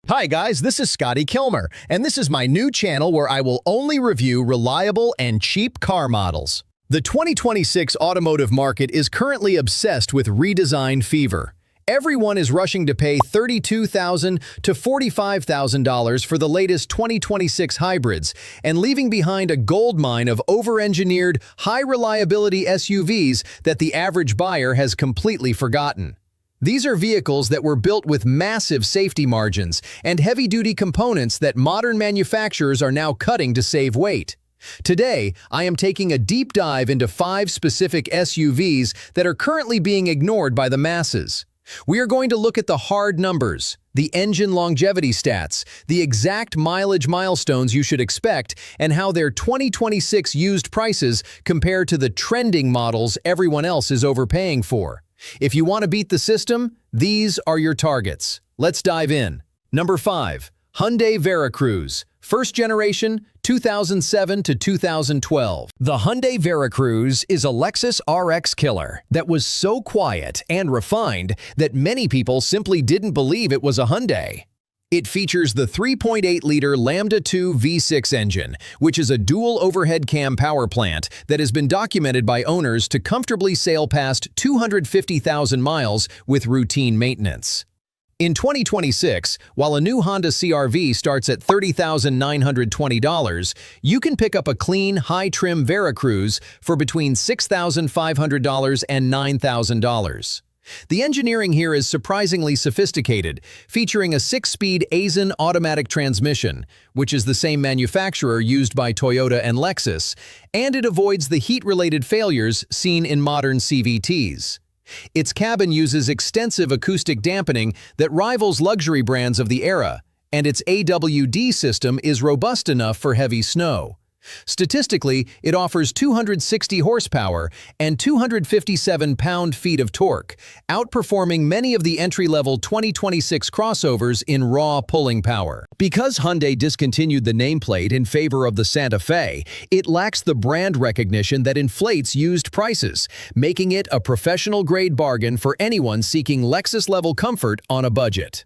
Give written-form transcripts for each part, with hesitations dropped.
Hi guys, this is Scotty Kilmer, and this is my new channel where I will only review reliable and cheap car models. The 2026 automotive market is currently obsessed with redesign fever. Everyone is rushing to pay $32,000 to $45,000 for the latest 2026 hybrids and leaving behind a goldmine of over-engineered, high-reliability SUVs that the average buyer has completely forgotten. These are vehicles that were built with massive safety margins and heavy-duty components that modern manufacturers are now cutting to save weight. Today, I am taking a deep dive into 5 specific SUVs that are currently being ignored by the masses. We are going to look at the hard numbers, the engine longevity stats, the exact mileage milestones you should expect, and how their 2026 used prices compare to the trending models everyone else is overpaying for. If you want to beat the system, these are your targets. Let's dive in. Number 5. Hyundai Veracruz. First generation, 2007 to 2012. The Hyundai Veracruz is a Lexus RX killer that was so quiet and refined that many people simply didn't believe it was a Hyundai. It features the 3.8-liter Lambda 2 V6 engine, which is a dual overhead cam power plant that has been documented by owners to comfortably sail past 250,000 miles with routine maintenance. In 2026, while a new Honda CR-V starts at $30,920, you can pick up a clean, high-trim Veracruz for between $6,500 and $9,000. The engineering here is surprisingly sophisticated, featuring a 6-speed Aisin automatic transmission, which is the same manufacturer used by Toyota and Lexus, and it avoids the heat-related failures seen in modern CVTs. Its cabin uses extensive acoustic dampening that rivals luxury brands of the era, and its AWD system is robust enough for heavy snow. Statistically, it offers 260 horsepower and 257 pound-feet of torque, outperforming many of the entry-level 2026 crossovers in raw pulling power. Because Hyundai discontinued the nameplate in favor of the Santa Fe, it lacks the brand recognition that inflates used prices, making it a professional-grade bargain for anyone seeking Lexus-level comfort on a budget.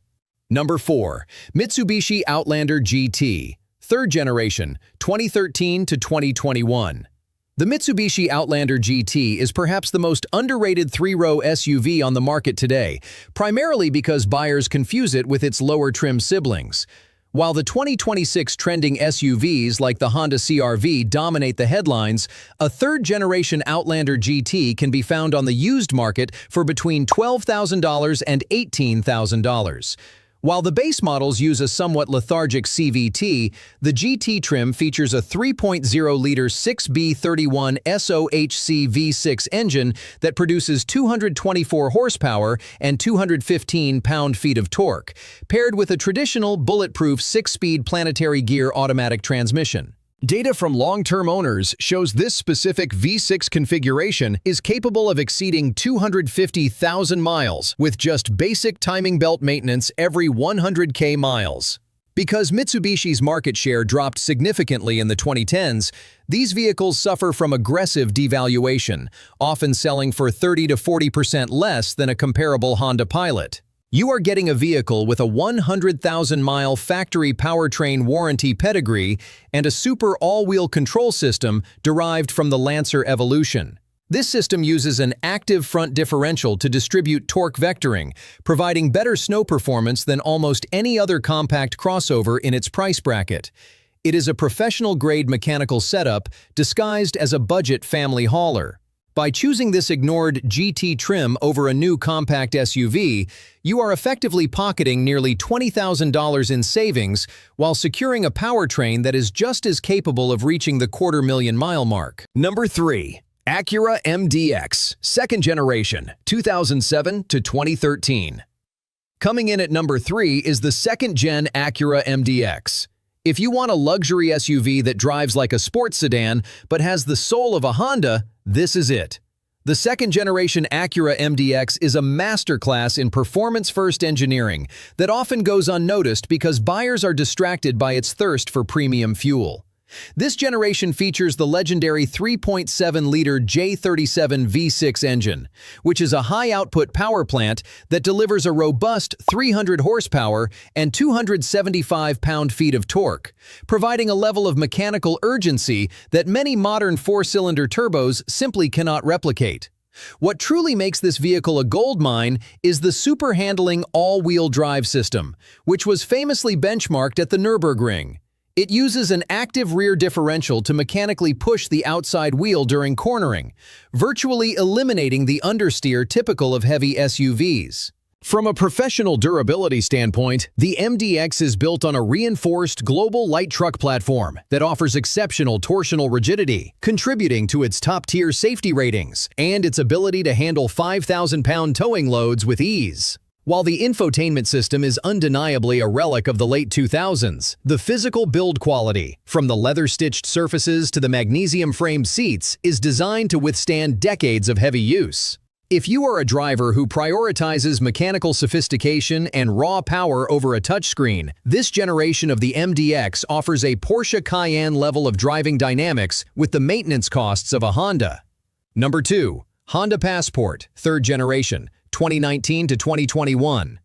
Number 4. Mitsubishi Outlander GT. Third generation, 2013 to 2021. The Mitsubishi Outlander GT is perhaps the most underrated 3-row SUV on the market today, primarily because buyers confuse it with its lower trim siblings. While the 2026 trending SUVs like the Honda CR-V dominate the headlines, a third-generation Outlander GT can be found on the used market for between $12,000 and $18,000. While the base models use a somewhat lethargic CVT, the GT trim features a 3.0-liter 6B31 SOHC V6 engine that produces 224 horsepower and 215 pound-feet of torque, paired with a traditional bulletproof 6-speed planetary gear automatic transmission. Data from long-term owners shows this specific V6 configuration is capable of exceeding 250,000 miles with just basic timing belt maintenance every 100K miles. Because Mitsubishi's market share dropped significantly in the 2010s, these vehicles suffer from aggressive devaluation, often selling for 30 to 40% less than a comparable Honda Pilot. You are getting a vehicle with a 100,000-mile factory powertrain warranty pedigree and a super all-wheel control system derived from the Lancer Evolution. This system uses an active front differential to distribute torque vectoring, providing better snow performance than almost any other compact crossover in its price bracket. It is a professional-grade mechanical setup disguised as a budget family hauler. By choosing this ignored GT trim over a new compact SUV, you are effectively pocketing nearly $20,000 in savings while securing a powertrain that is just as capable of reaching the quarter-million-mile mark. Number 3. Acura MDX, second generation, 2007 to 2013. Coming in at number 3 is the second-gen Acura MDX. If you want a luxury SUV that drives like a sports sedan but has the soul of a Honda, this is it. The second-generation Acura MDX is a masterclass in performance-first engineering that often goes unnoticed because buyers are distracted by its thirst for premium fuel. This generation features the legendary 3.7-liter J37 V6 engine, which is a high-output power plant that delivers a robust 300 horsepower and 275 pound-feet of torque, providing a level of mechanical urgency that many modern four-cylinder turbos simply cannot replicate. What truly makes this vehicle a gold mine is the super-handling all-wheel drive system, which was famously benchmarked at the Nürburgring. It uses an active rear differential to mechanically push the outside wheel during cornering, virtually eliminating the understeer typical of heavy SUVs. From a professional durability standpoint, the MDX is built on a reinforced global light truck platform that offers exceptional torsional rigidity, contributing to its top-tier safety ratings and its ability to handle 5,000-pound towing loads with ease. While the infotainment system is undeniably a relic of the late 2000s, the physical build quality, from the leather-stitched surfaces to the magnesium-framed seats, is designed to withstand decades of heavy use. If you are a driver who prioritizes mechanical sophistication and raw power over a touchscreen, this generation of the MDX offers a Porsche Cayenne level of driving dynamics with the maintenance costs of a Honda. Number 2. Honda Passport, 3rd generation, 2019 to 2021.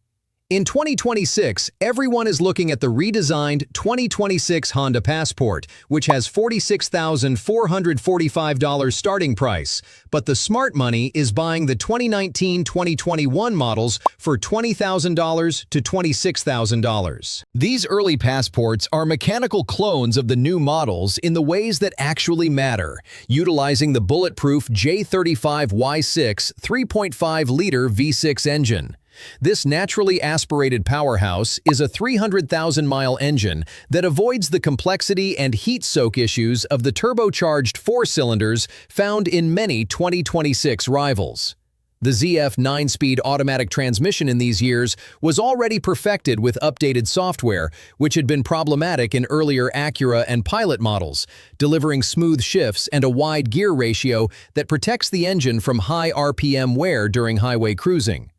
In 2026, everyone is looking at the redesigned 2026 Honda Passport, which has $46,445 starting price, but the smart money is buying the 2019-2021 models for $20,000 to $26,000. These early Passports are mechanical clones of the new models in the ways that actually matter, utilizing the bulletproof J35Y6 3.5-liter V6 engine. This naturally aspirated powerhouse is a 300,000-mile engine that avoids the complexity and heat soak issues of the turbocharged four-cylinders found in many 2026 rivals. The ZF 9-speed automatic transmission in these years was already perfected with updated software, which had been problematic in earlier Acura and Pilot models, delivering smooth shifts and a wide gear ratio that protects the engine from high RPM wear during highway cruising.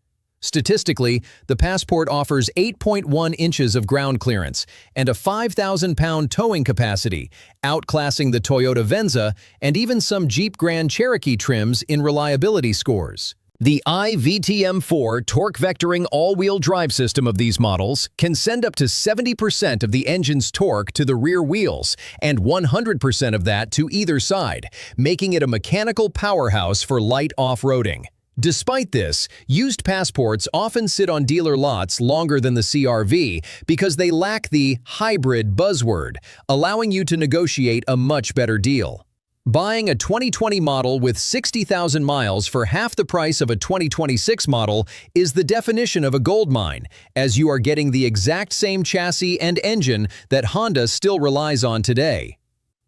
Statistically, the Passport offers 8.1 inches of ground clearance and a 5,000-pound towing capacity, outclassing the Toyota Venza and even some Jeep Grand Cherokee trims in reliability scores. The iVTM4 torque vectoring all-wheel drive system of these models can send up to 70% of the engine's torque to the rear wheels and 100% of that to either side, making it a mechanical powerhouse for light off-roading. Despite this, used Passports often sit on dealer lots longer than the CR-V because they lack the hybrid buzzword, allowing you to negotiate a much better deal. Buying a 2020 model with 60,000 miles for half the price of a 2026 model is the definition of a gold mine, as you are getting the exact same chassis and engine that Honda still relies on today.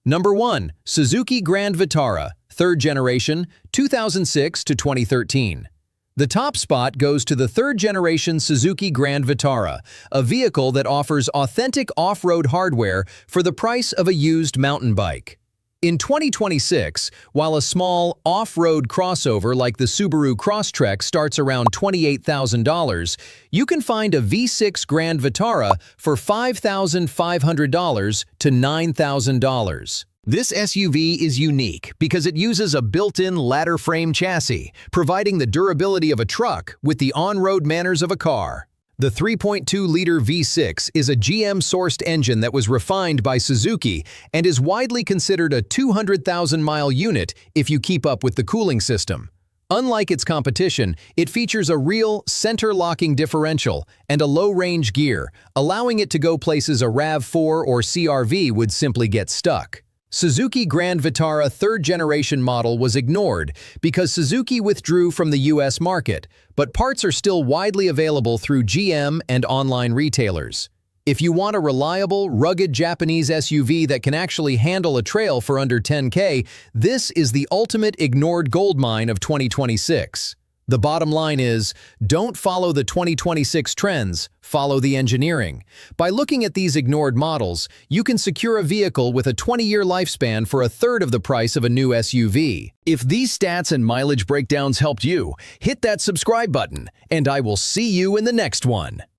Number 1. Suzuki Grand Vitara, 3rd generation, 2006 to 2013. The top spot goes to the 3rd generation Suzuki Grand Vitara, a vehicle that offers authentic off-road hardware for the price of a used mountain bike. In 2026, while a small off-road crossover like the Subaru Crosstrek starts around $28,000, you can find a V6 Grand Vitara for $5,500 to $9,000. This SUV is unique because it uses a built-in ladder frame chassis, providing the durability of a truck with the on-road manners of a car. The 3.2-liter V6 is a GM-sourced engine that was refined by Suzuki and is widely considered a 200,000-mile unit if you keep up with the cooling system. Unlike its competition, it features a real center-locking differential and a low-range gear, allowing it to go places a RAV4 or CR-V would simply get stuck. Suzuki Grand Vitara 3rd generation model was ignored because Suzuki withdrew from the US market, but parts are still widely available through GM and online retailers. If you want a reliable, rugged Japanese SUV that can actually handle a trail for under $10K, this is the ultimate ignored gold mine of 2026. The bottom line is, don't follow the 2026 trends, follow the engineering. By looking at these ignored models, you can secure a vehicle with a 20-year lifespan for a third of the price of a new SUV. If these stats and mileage breakdowns helped you, hit that subscribe button, and I will see you in the next one.